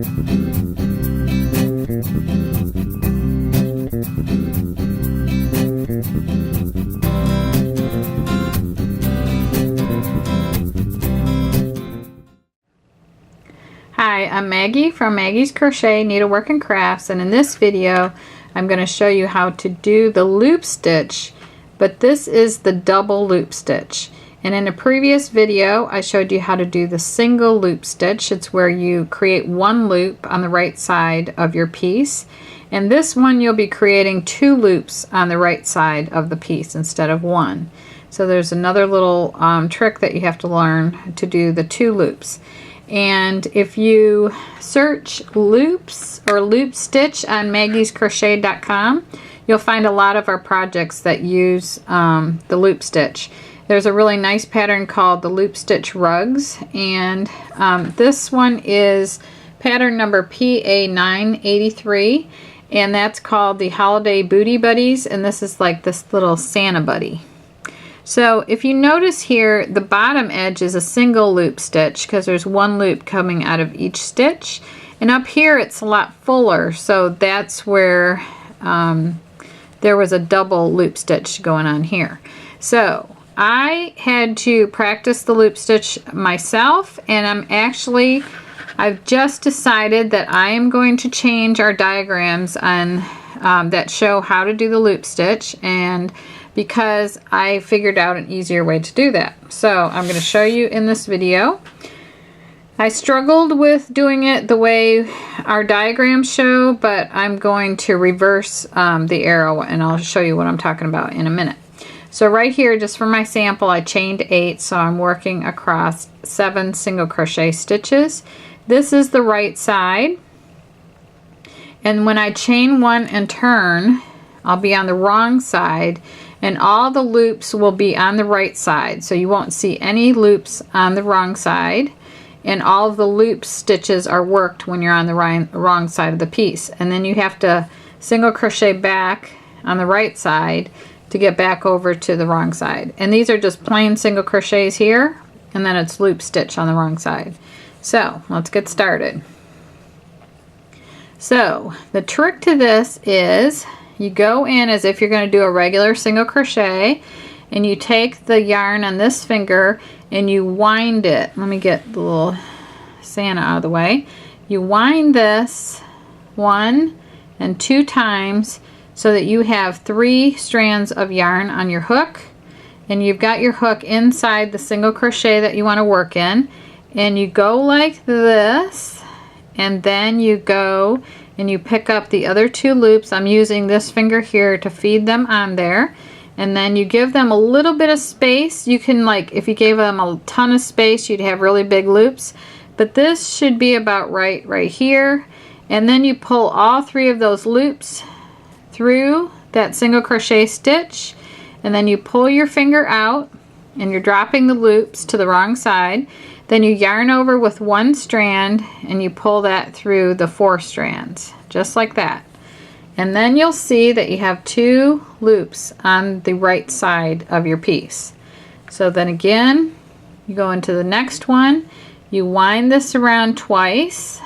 Hi, I'm Maggie from Maggie's Crochet, Needlework and Crafts, and in this video I'm going to show you how to do the loop stitch, but this is the double loop stitch. And in a previous video I showed you how to do the single loop stitch. It's where you create one loop on the right side of your piece, and this one you'll be creating two loops on the right side of the piece instead of one. So there's another little trick that you have to learn to do the two loops. And if you search loops or loop stitch on maggiescrochet.com, you'll find a lot of our projects that use the loop stitch. There's a really nice pattern called the loop stitch rugs, and this one is pattern number PA983, and that's called the Holiday Booty Buddies, and this is like this little Santa buddy. So if you notice here, the bottom edge is a single loop stitch because there's one loop coming out of each stitch, and up here it's a lot fuller, so that's where there was a double loop stitch going on here. So I had to practice the loop stitch myself, and I've just decided that I am going to change our diagrams on that show how to do the loop stitch, and because I figured out an easier way to do that. So I'm going to show you in this video. I struggled with doing it the way our diagrams show, but I'm going to reverse the arrow, and I'll show you what I'm talking about in a minute. So right here, just for my sample, I chained 8, so I'm working across 7 single crochet stitches. This is the right side, and when I chain 1 and turn, I'll be on the wrong side, and all the loops will be on the right side, so you won't see any loops on the wrong side, and all of the loop stitches are worked when you're on the wrong side of the piece. And then you have to single crochet back on the right side to get back over to the wrong side. And these are just plain single crochets here, and then it's loop stitch on the wrong side. So let's get started. So the trick to this is you go in as if you're going to do a regular single crochet, and you take the yarn on this finger and you wind it. Let me get the little Santa out of the way. You wind this 1 and 2 times so that you have 3 strands of yarn on your hook, and you've got your hook inside the single crochet that you want to work in, and you go like this, and then you go and you pick up the other 2 loops. I'm using this finger here to feed them on there, and then you give them a little bit of space. You can, like, if you gave them a ton of space, you'd have really big loops, but this should be about right here. And then you pull all 3 of those loops through that single crochet stitch, and then you pull your finger out, and you're dropping the loops to the wrong side. Then you yarn over with 1 strand, and you pull that through the 4 strands, just like that. And then you'll see that you have 2 loops on the right side of your piece. So then again, you go into the next one, you wind this around twice.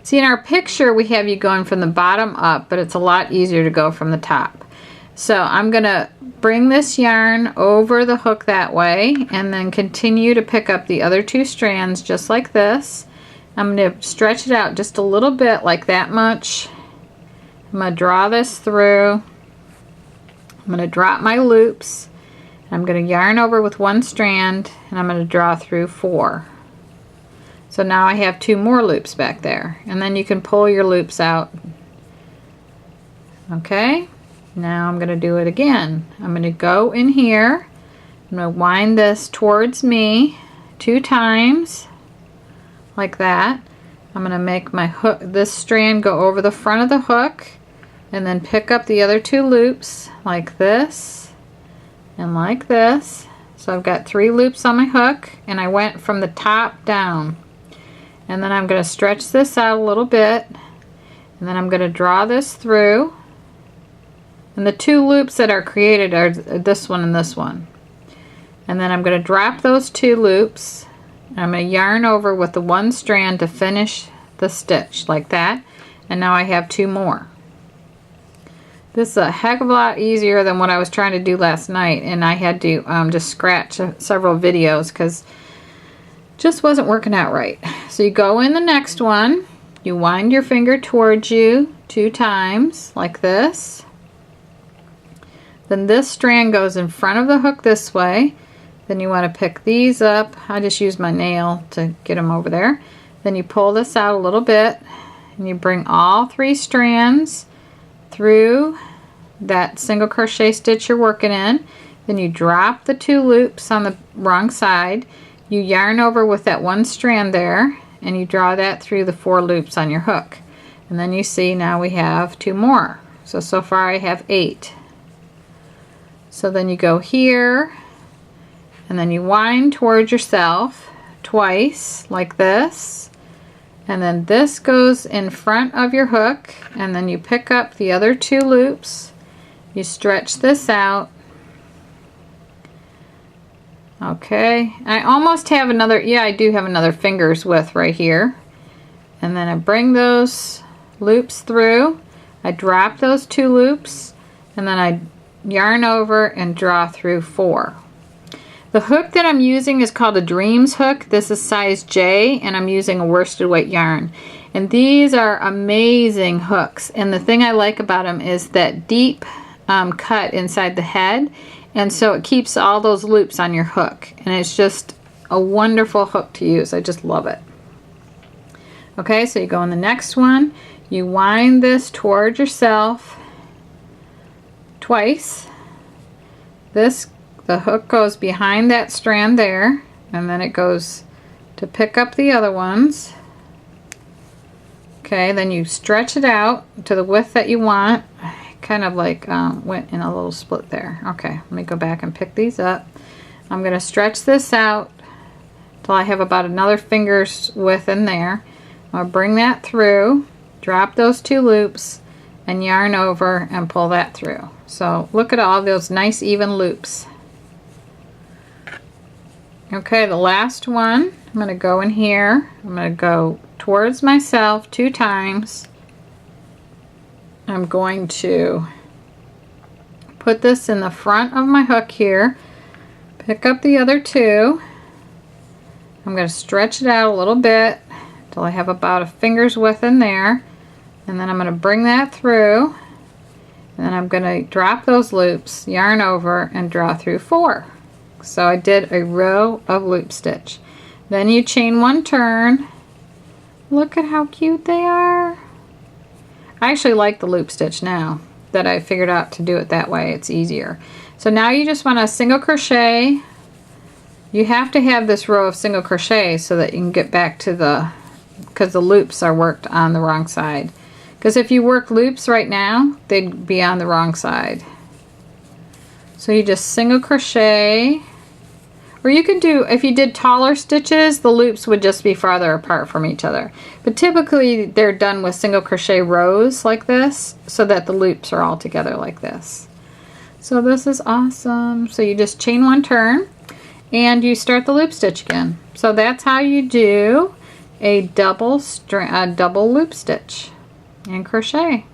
See, in our picture we have you going from the bottom up, but it's a lot easier to go from the top. So I'm going to bring this yarn over the hook that way, and then continue to pick up the other 2 strands just like this. I'm going to stretch it out just a little bit, like that much. I'm going to draw this through. I'm going to drop my loops. I'm going to yarn over with 1 strand, and I'm going to draw through 4. So now I have 2 more loops back there, and then you can pull your loops out. Okay. Now I'm going to do it again. I'm going to go in here. I'm going to wind this towards me 2 times, like that. I'm going to make my hook, this strand, go over the front of the hook, and then pick up the other 2 loops like this and like this. So I've got 3 loops on my hook, and I went from the top down. And then I'm going to stretch this out a little bit, and then I'm going to draw this through. And the 2 loops that are created are this one and this one. And then I'm going to drop those 2 loops I'm going to yarn over with the one strand to finish the stitch like that, and now I have 2 more. This is a heck of a lot easier than what I was trying to do last night, and I had to just scratch several videos because just wasn't working out right. So you go in the next one, you wind your finger towards you 2 times like this. Then this strand goes in front of the hook this way. Then you want to pick these up. I just use my nail to get them over there. Then you pull this out a little bit and you bring all 3 strands through that single crochet stitch you're working in. Then you drop the 2 loops on the wrong side. You yarn over with that one strand there and you draw that through the 4 loops on your hook. And then you see now we have 2 more. So far I have 8. So then you go here and then you wind towards yourself twice like this. And then this goes in front of your hook, and then you pick up the other 2 loops, you stretch this out. Okay, I almost have another, yeah, I do have another finger's width right here. And then I bring those loops through, I drop those 2 loops, and then I yarn over and draw through 4. The hook that I'm using is called a Dreams hook. This is size J, and I'm using a worsted weight yarn. And these are amazing hooks. And the thing I like about them is that deep cut inside the head, and so it keeps all those loops on your hook. And it's just a wonderful hook to use. I just love it. Okay, so you go in the next one. You wind this toward yourself twice. The hook goes behind that strand there, and then it goes to pick up the other ones. Okay, then you stretch it out to the width that you want. I kind of like went in a little split there. Okay, let me go back and pick these up. I'm going to stretch this out till I have about another finger's width in there. I'll bring that through, drop those 2 loops, and yarn over and pull that through. So look at all those nice even loops. Okay, the last one, I'm going to go in here. I'm going to go towards myself 2 times. I'm going to put this in the front of my hook here, pick up the other 2. I'm going to stretch it out a little bit until I have about a finger's width in there, and then I'm going to bring that through, and then I'm going to drop those loops, yarn over, and draw through 4. So I did a row of loop stitch. Then you chain 1 turn. Look at how cute they are. I actually like the loop stitch now that I figured out to do it that way. It's easier. So now you just want to single crochet. You have to have this row of single crochet so that you can get back to the, because the loops are worked on the wrong side. Because if you work loops right now, they'd be on the wrong side. So you just single crochet. Or you could do, if you did taller stitches, the loops would just be farther apart from each other. But typically they're done with single crochet rows like this, so that the loops are all together like this. So this is awesome. So you just chain 1 turn and you start the loop stitch again. So that's how you do a double loop stitch and crochet.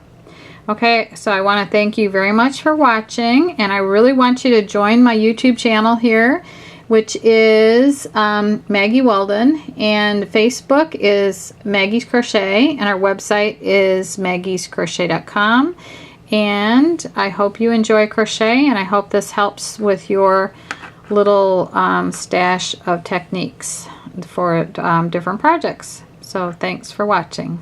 Okay, so I want to thank you very much for watching, and I really want you to join my YouTube channel here, which is Maggie Weldon, and Facebook is Maggie's Crochet, and our website is maggiescrochet.com. And I hope you enjoy crochet, and I hope this helps with your little stash of techniques for different projects. So thanks for watching.